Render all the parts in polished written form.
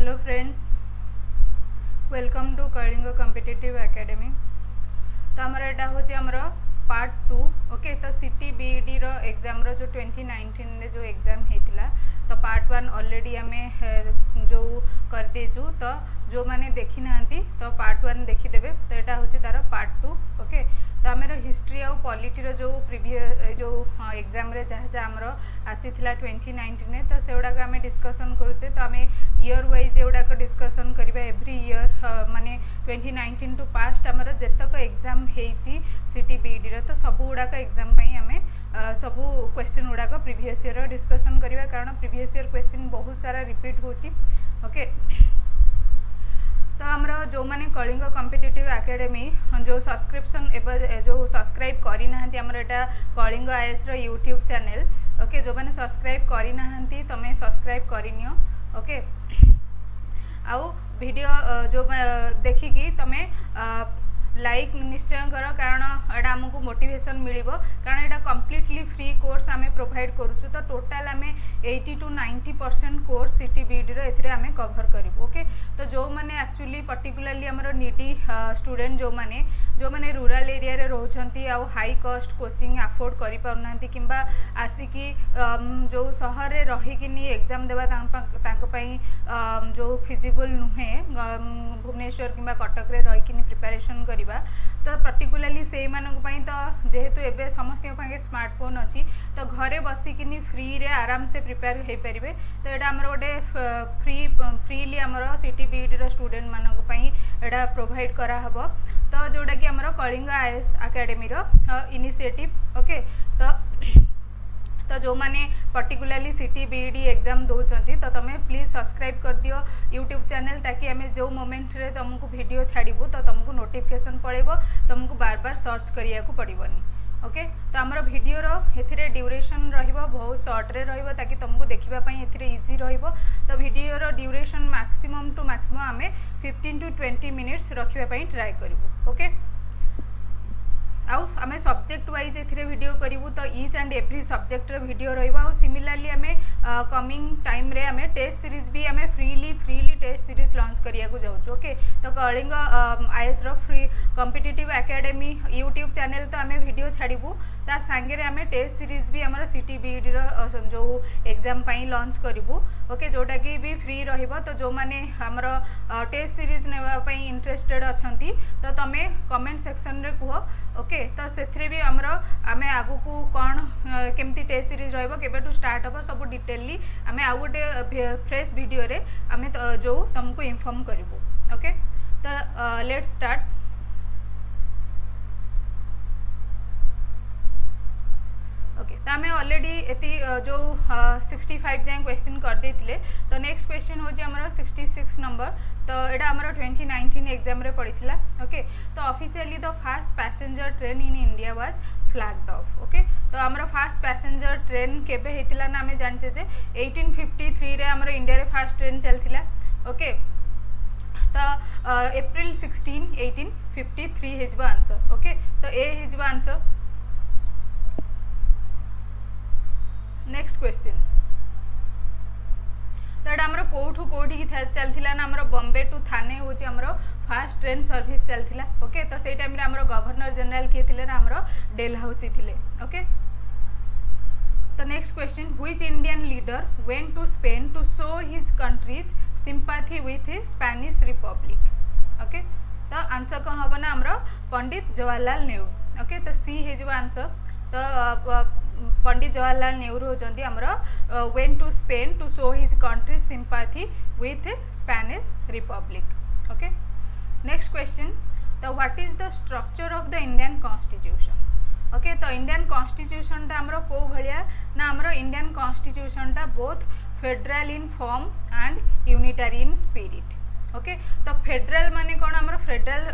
Hello friends, welcome to Kalinga competitive academy. तो आमर एटा हूँ आमर पार्ट 2। ओके, तो सीटी बीईडी रो एग्जाम रो जो 2019 रे जो एग्जाम होता तो पार्ट 1 ऑलरेडी आम जो कर देचु। तो जो मैंने देखी ना तो पार्ट 1 देखीदेवे। तो यहाँ हूँ तार पार्ट 2। ओके, तो आम हिस्ट्री आउ पॉलिटी जो प्रीवियस जो एग्जाम रे जहाँ जहाँ आमर आसीथिला 2019 रे तो से गुड़ाक आम डिस्कसन करुचे। तो आम ईयर वाइज एगुड़ाक डिस्कसन करवा एव्री ईयर माने 2019 टू पास्ट आमर जेतक एग्जाम होती सीटी बीईडी रो तो सब गुड़ाक एग्जाम आम सब क्वेश्चन गुड़ाक प्रीवियस ईयर डिस्कसन करवा, कारण प्रीवियस ईयर क्वेश्चन बहुत सारा रिपीट होची। ओके, तो आमर जो मैंने कलिंग कॉम्पिटिटिव एकेडमी जो सब्सक्रिप्शन एवं जो सब्सक्राइब करना आमर एटा कलिंग आईएएस रो यूट्यूब चैनल। ओके, जो मैंने सब्सक्राइब करना तमें सब्सक्राइब करनियो। ओके, आउ वीडियो जो देखिकी तमें लाइक निश्चय कर, कारण एटा आमको मोटिवेशन मिलिबो, कारण एटा कंप्लीटली फ्री कोर्स आमे प्रोवाइड करूछु। तो टोटल आमे 80 to 90% कोर्स सीटी बीईडी रो एथिरे आमे कवर करिवो। ओके, तो जो माने एक्चुअली पर्टिकुलरली हमरो नीडी स्टूडेंट जो माने रूरल एरिया रे रहउछंती आ हाई कॉस्ट कोचिंग अफोर्ड करि पाउनांती किंबा आसिकी जो शहर रे रहिकिनी एग्जाम देबा तांको पई जो फिजिबल नुहे भुवनेश्वर किंबा कटक रे रहिकिनी प्रिपरेशन करि तो पर्टिकुलरली से मानक पई तो जेहेतु एबे समस्त पाखे स्मार्टफोन अच्छी तो घरे बसिकिनी फ्री रे आराम से प्रिपेयर हो पारे। तो यहाँ आमर गोटे फ्रीली आमर सीटी बीईडी रो स्टूडेंट मानक पई एटा प्रोवाइड करा हबो। तो जोटा कि आमर कलिंग आईएएस एकेडमी रो इनिशिएटिव। ओके, तो जो मैंने पर्टिकुलरली सीटी बीईडी एग्जाम दौरान तो तुम्हें प्लीज सब्सक्राइब कर दियो यूट्यूब चैनल, ताकि आम जो मोमेंट रे तुमको वीडियो छाड़बू तो तुमको नोटिफिकेशन पड़ेबो, तुमको बार बार सर्च करिया को पड़बनी। ओके, तो आमर वीडियो रो ड्यूरेशन रहिबो बहुत शॉर्ट रे रहिबो, ताकि तुमको देखिबा पई एथिरे इजी रहिबो। तो वीडियो रो ड्यूरेशन मैक्सिमम टू मैक्सिमम आमे 15 to 20 मिनिट्स रखिबा पई ट्राई करिवो। ओके, आउ आमे सब्जेक्ट वाइज एथिरे वीडियो करिवु, तो ईच एंड एवरी सब्जेक्ट रो वीडियो रहिबो। आउ सिमिलरली आमे कमिंग टाइम रे आमे टेस्ट सीरीज भी आमे फ्रीली टेस्ट सीरीज लॉन्च करिया को जाउछु। ओके, तो कलिंग आईएएस रो free competitive academy YouTube channel तो आमे वीडियो छाड़िबु, ता संगे रे आमे टेस्ट सीरीज भी हमर सीटी बीईडी रो जो एग्जाम पई लॉन्च करिवु। ओके, जोटा कि भी फ्री रहिबो। तो जो माने हमर टेस्ट सीरीज नेबा पई इंटरेस्टेड अछंती तो तमे कमेंट सेक्शन रे कुहो। ओके, तो से भी आमर आमे आगु को कौन केमती टेस्ट सीरीज रहिबो केबेटू स्टार्ट हबो सब डिटेलली आमे आउ गोटे फ्रेश वीडियो रे आमे जो तुमको इन्फॉर्म करिवो। ओके, तो लेट्स स्टार्ट। ओके, तो आम ऑलरेडी एति जो 65 जाए क्वेश्चन कर देथिले। तो नेक्स्ट क्वेश्चन हो हमर 66 नंबर। तो एटा हमर 2019 एग्जाम रे पड़ीथिला। ओके, तो officially the fast passenger train in India was flagged of. Okay, तो हमर फास्ट पैसेंजर ट्रेन केबे हेतिला ना हमें जानचे जे 1853 रे हमर इंडिया रे फास्ट ट्रेन चलथिला। ओके, तो अप्रैल 16 1853 हेजबो आंसर। ओके, तो ए हेजबो आंसर। नेक्स्ट क्वेश्चन, तो यहाँ आमर कौठू कौटी चलता ना आमर बॉम्बे टू थाने हूँ आमर फास्ट ट्रेन सर्विस चलता। ओके, तो से टाइम आमर गवर्नर जनरल किए थे ना आमर डेलहाउसी थे। ओके, तो next question, which Indian leader went to Spain to show his country's sympathy with Spanish republic. Okay, तो आंसर कौन हम ना आमर पंडित जवाहरलाल नेहरू। ओके, तो सी है आंसर। तो पंडित जवाहरलाल नेहरू होचंती आमर went to Spain to show his country sympathy with Spanish republic. Okay, next question, तो what is the structure of the Indian constitution. Okay, तो इंडियन कॉन्स्टिट्यूशन टा आमर को भलिया ना आमर इंडियन कॉन्स्टिट्यूशन टा both federal in form and unitary in spirit. Okay, तो फेडरल माने कौन आमर फेडरल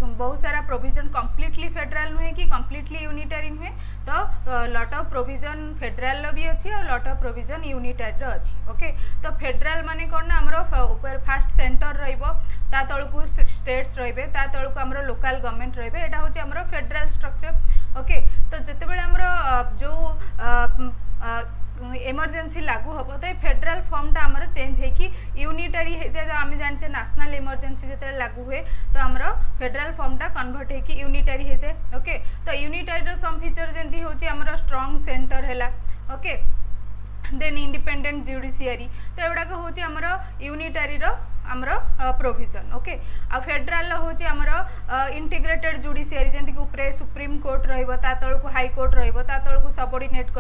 बहुत सारा प्रोविजन कंप्लीटली फेडरल नुहे कि कंप्लीटली यूनिटरी नुहे। तो लॉट ऑफ प्रोविजन फेडरल भी अच्छी और लॉट ऑफ प्रोविजन यूनिटरी अच्छी। ओके, तो फेडरल माने कौन ना आमर ऊपर फास्ट सेंटर रहिबो, ता तळकू स्टेट्स रहिबे, ता तळकू आमर लोकल गवर्नमेंट रहिबे। एटा होची आमर फेडरल स्ट्रक्चर। ओके, तो जेतेबेले आमर जो इमरजेंसी लागू हम तो फेडरल फॉर्मटा आमर चेंज होगी यूनिटरी हो जाए आम जाने नेशनल इमरजेंसी जो लागू हुए तो आमर फेडरल फॉर्मटा कन्वर्ट होगी यूनिटरी हो जाए ओके तो यूनिटरी सम फीचर जमी होमर स्ट्रंग सेंटर है ओके देन इंडिपेंडेंट जुडिशियरी तो एगुड़ाक हूँ आमर यूनिटरी आमर प्रोविजन ओके आ फेडराल हूँ आमर इंटीग्रेटेड जुडिशियरी जमीक उपरे सुप्रीम कोर्ट रहा तलू हाई कोर्ट रहा तलू सबऑर्डिनेट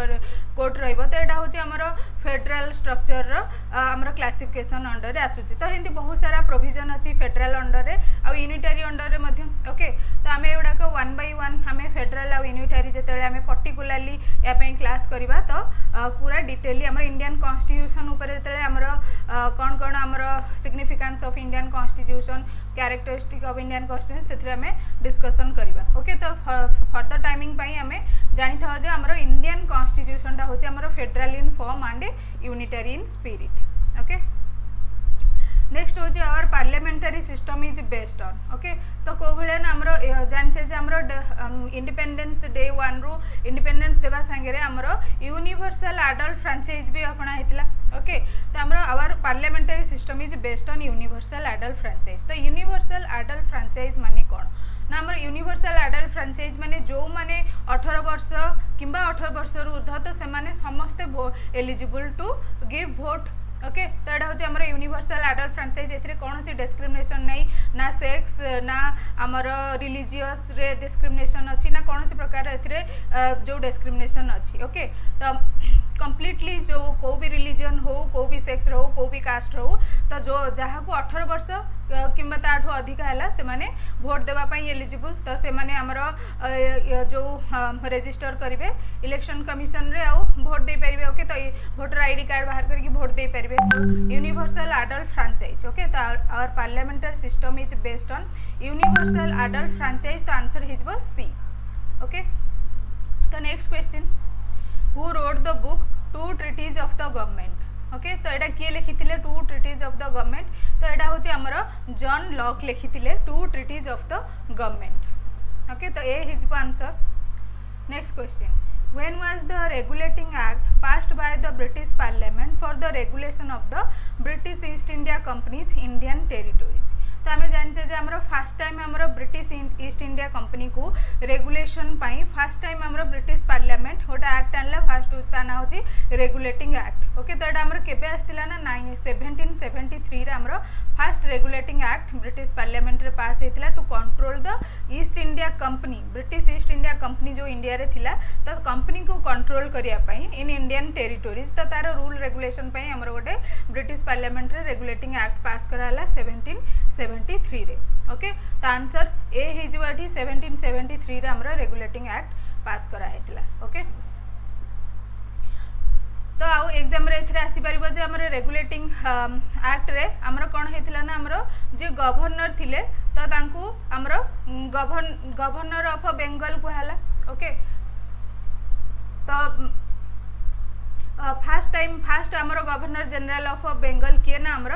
कोर्ट रहा तो यहाँ हूँ आमर फेडराल स्ट्रक्चर आमर क्लासिफिकेशन अंडर रे आसूची तो एमती बहुत सारा प्रोविजन अच्छी फेडराल अंडर रे आ यूनिटरी अंडर रे मध्य ओके तो आम एगुड़ाक वन बाय वन आम फेडराल आ यूनिटरी जिते आम पर्टिकुलाली यापाई क्लास करवा तो पूरा डिटेली आमर इंडियन कॉन्स्टिट्यूशन उपर जिते आमर कौन कौन आमर significance of Indian constitution characteristic of Indian constitution से आम डिस्कसन करवा ओके तो फर्दर टाइमिंग पाई आम जानी था जे आमर इंडियन कॉन्स्टिट्यूशनटा हूँ आमर federal in form and unitary in spirit okay next हूँ our parliamentary system is based on okay तो कौ भाया आमर जाने आमर इंडिपेंडेंस डे वन रु इंडिपेंडेंस देवा सांगे आमर यूनिवर्सल एडल्ट फ्रांचाइज भी अपना होता ओके तो आमर our parliamentary system is based on universal adult franchise तो यूनिवर्सल एडल्ट फ्रांचाइज माने कौन ना आमर यूनिवर्सल एडल्ट फ्रांचाइज माने जो माने 18 वर्ष किंबा 18 वर्ष ऊर्ध्व तो से समस्ते एलिजिबल टू गिव भोट ओके तो यहाँ हूँ आमर यूनिवर्सल एडल्ट फ्रांचाइज ए कौन सी डिस्क्रिमिनेशन नहीं ना सेक्स ना आमर रिलीजियस रे डिस्क्रिमिनेशन अच्छी ना कौन सी प्रकार ए जो डिस्क्रिमिनेशन अच्छी ओके तो कम्प्लीटली जो को भी रिलीजन हो को भी सेक्स रो को भी कास्ट रो तो जो जहाँ को 18 वर्ष किंबा ताठू अधिका है से माने भोट देवाई एलिजिबल तो से माने आमर जो रजिस्टर करेंगे इलेक्शन कमिशन रे आउ भोट दे पारे ओके तो भोटर आईडी कार्ड बाहर करके भोट दे पारे यूनिवर्सल एडल्ट फ्रांचाइज ओके तो our parliamentary system is based on universal adult franchise तो आंसर हिज सी ओके तो next question who wrote the book two treatises of the government okay तो यहाँ किए लिखी two treatises of the government तो यहाँ हूँ आमर जॉन लॉक लिखी two treatises of the government okay तो A is answer next question when was the regulating act passed by the British Parliament for the regulation of the British East India Company's Indian territories तो आम जाने आमर fast time आमर British East India company को regulation पाई fast time आमर British parliament गोटे act आनला fast ता ना हूँ रेगुलेटिंग एक्ट ओके तो यहाँ आमर केबे आसला ना 1773 रे आमर first regulating act British parliament रे पास होता to control the East India Company British East India Company जो इंडिया रे थिला तो कंपनी को कंट्रोल करने इन इंडियन टेरिटोरीज तो तार रूल रेगुलेशन आमर गोटे ब्रिटिश पार्लियामेंट रे रेगुलेटिंग एक्ट पास कराला 1773 रे ओके तो आंसर ए हिजो 1773 रे आमर रेगुलेटिंग एक्ट पास करा हेतला ओके तो आउ एग्जाम रे एथरे आसी परिबो जे हमर रेगुलेटिंग एक्ट रे हमर कोन हेतला ना हमर जे गवर्नर थिले तो तांकू हमर गवर्नर ऑफ बेंगल को हला ओके तो फास्ट आमर गवर्नर जनरल ऑफ बेंगल किए ना आमर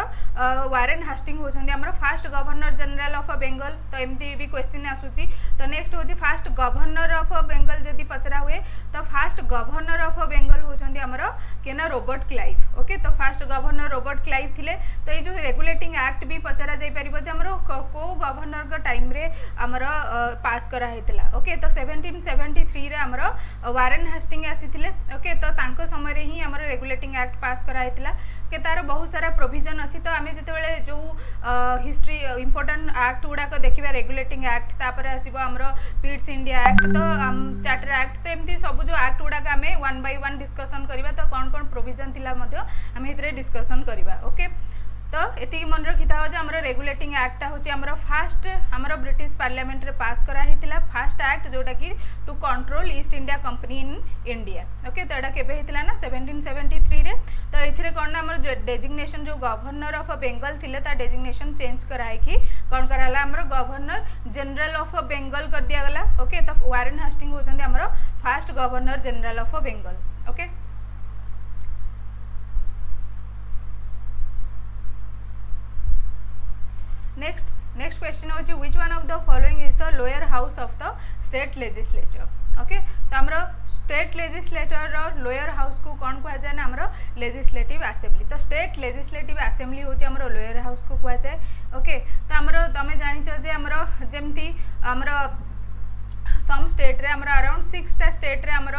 वारेन हास्टिंग होचंदी आमर fast governor general of Bengal तो एमती भी क्वेश्चन आसूची तो नेक्स्ट होची फास्ट गवर्नर ऑफ बेंगल जदि पचरा हुए तो फास्ट गवर्नर ऑफ बेंगल होचंदी आमर के ना रॉबर्ट क्लाइव ओके तो फास्ट गवर्नर रॉबर्ट क्लाइव थिले तो ये जो रेगुलेटिंग एक्ट भी पचरा जाई परिबो जे आमर को गवर्नर का टाइम रे आमर पास करा हेतला ओके तो 1773 रे आमर वारेन हास्टिंग आसीथिले ओके तो तांको समय रे आमर रेगुलेटिंग एक्ट पास कराइला के तार बहुत सारा प्रोविजन अच्छी तो आम जिते जो हिस्ट्री इंपोर्टेंट एक्ट गुड़ाक देखा रेगुलेटिंग एक्ट तापर आसो आमर पीड्स इंडिया एक्ट तो चार्टर एक्ट तो एमती सब जो एक्ट गुड़ाक आम वन बाय वन डिस्कसन करवा तो कौन कौन प्रोविजन थिला आम ये डिस्कसन करवा ओके तो एति मन रखी था जे हमर रेगुलेटिंग एक्ट हूँ हमर फास्ट हमर ब्रिटिश पार्लियामेंट रे पास करा हितिला फास्ट एक्ट जोटा कि to control East India Company in India okay तो एटा केबे हितिला ना 1773 रे तो एथिरे कोन हमर डेजिग्नेशन जो गवर्नर ऑफ बेंगल थिले ता डेजिग्नेशन चेंज कराई कि कोन कराला हमर गवर्नर जनरल ऑफ बेंगल कर दिया गला ओके तो वारेन हास्टिंग होचंदी हमर first governor general of Bengal okay next question होची which one of the following is the lower house of the state legislature okay तो आमर स्टेट लेजिस्लेटर लोअर हाउस को कौन कह जाए ना आमर लेजिस्लेटिव असेंबली तो स्टेट लेजिस्लेटिव असेंबली होची आमर लोअर हाउस को कह जाए ओके तो आमर तमे जानिछ जे आमर जेमती आमर सम स्टेट रे आमर अराउंड 6टा स्टेट रे आमर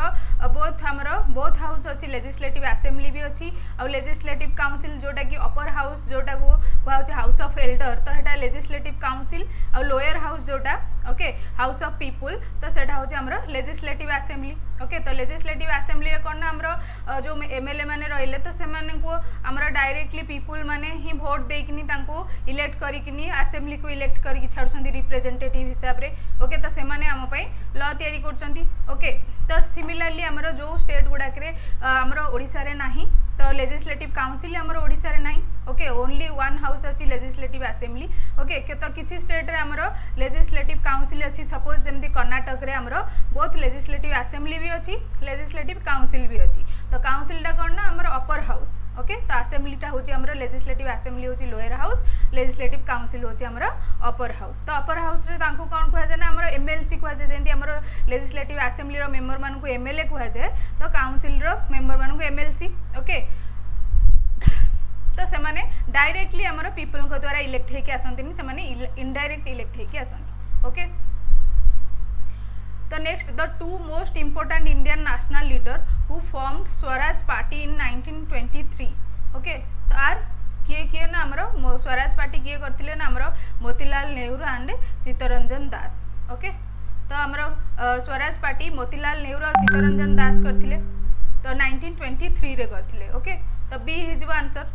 बोथ हाउस अच्छी लेजिस्लेटिव असेंबली भी अच्छी आ लेजिस्लेटिव काउंसिल जोटा कि अपर हाउस जोटा को कह हाउस ऑफ एल्डर तो हेटा लेजिस्लेटिव काउंसिल आ लोअर हाउस जोटा ओके हाउस ऑफ पीपुल तो सेटा होची आमर लेजिस्लेटिव असेंबली ओके तो लेजिस्लेटिव असेंबली रे कोन आमर जो एमएलए माने रहिले तो से माने को आमर डायरेक्टली पीपुल माने ही वोट देकिनी तांको इलेक्ट करिकिनी असेंबली को इलेक्ट करिकि छाडछंती रिप्रेजेंटेटिव हिसाब रे ओके तो से माने हम पई लॉ तयारी करछंती ओके तो सिमिलरली आमर जो स्टेट गुडाक रे आमर ओडिसा रे नाही तो लेजिस्लेटिव काउंसिल आमर ओडिसा रे नाही ओके ओनली वन हाउस अच्छी लेजिस्लेटिव असेंबली ओके तो किसी स्टेट रे आमर लेजिस्लेटिव काउंसिल अच्छी सपोज जमती कर्नाटक रे आमर बोथ लेजिस्लेटिव असेंबली भी अच्छी लेजिस्लेटिव काउंसिल भी अच्छी तो काउंसिल टा कौन ना आमर अपर हाउस ओके तो असेंबली टा होची आमर लेजिस्लेटिव असेंबली होची लोअर हाउस लेजिस्लेटिव काउंसिल होची आमर अपर हाउस तो अपर हाउस रे तांको कौन कह जाए ना आमर एमएलसी कह जाए जेंती आमर लेजिस्लेटिव असेंबली रो मेंबर मान को एमएलए कह जाए तो काउंसिल रो मेंबर मान को एमएलसी ओके तो सेमाने डायरेक्टली आमर पीपल को द्वारा इलेक्ट हेकि आसंतिनी सेमाने इनडायरेक्ट इलेक्ट हेकि आसंती ओके तो next the two most important Indian national leader who formed Swaraj party in 1923 okay तो आर किए किए ना आमर स्वराज पार्टी किए करथिले ना आमर मोतीलाल नेहरू एंड चित्तरंजन दास ओके तो आमर स्वराज पार्टी मोतीलाल नेहरू और चित्तरंजन दास करथिले तो 1923 रे करथिले ओके तो B is answer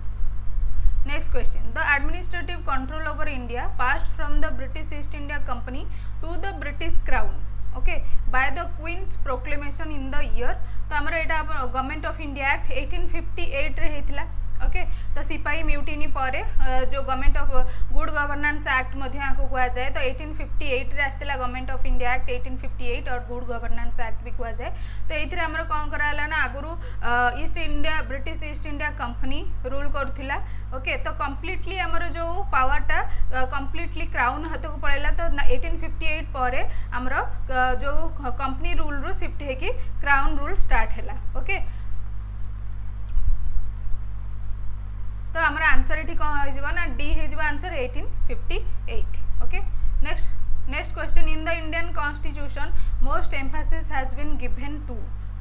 next question the administrative control over India passed from the British East India Company to the British Crown okay by the Queen's proclamation in the year तो आमर एटा government of India act 1858 रे हेतिला okay तो सिपाही mutiny परे जो government of good governance act मध्य को कह जाए तो 1858 रे आस्तेला गवर्नमेंट ऑफ इंडिया एक्ट 1858 और गुड गवर्नेंस एक्ट भी कह जाए तो एथिरे हमर कोन कराला ना आगुरु East India British East India company rule करथिला ओके तो कंप्लीटली हमर जो पावर टा कंप्लीटली क्राउन हाथ को पळेला तो 1858 परे हमर जो कंपनी रूल रो शिफ्ट हे कि क्राउन रूल स्टार्ट हैला ओके तो हमारा आंसर ये कौन हो ना डी हो answer 1858 okay next question in the Indian constitution most emphasis has been given to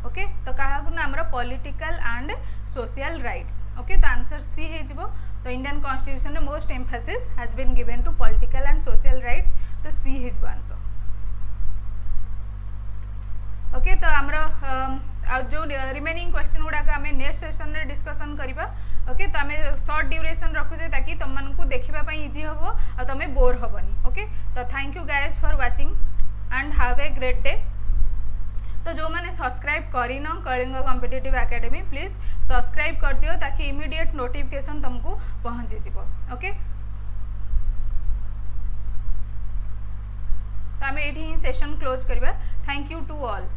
okay तो क्या ना आमर political and social rights okay तो आंसर सी हो तो इंडियन कॉन्स्टिट्यूशन में most emphasis has been given to political and social rights तो C हो आंसर ओके तो आमर जो रिमेनिंग क्वेश्चन गुड़ाक आम नेक्स्ट सेशन रे डिस्कसन करबा ओके तो आम शॉर्ट ड्यूरेशन रखुचे ताकि तुम मानकु देखिबा इजी हबो आ तमे बोर हबनी ओके तो thank you guys for watching and have a great day तो जो मैंने सब्सक्राइब करिनो Kalinga competitive academy please subscribe कर दियो ताकि इमीडिएट नोटिफिकेशन तुमको पहुंची जिवो ओके तो आम ये सेशन क्लोज करबा थैंक यू टू ऑल।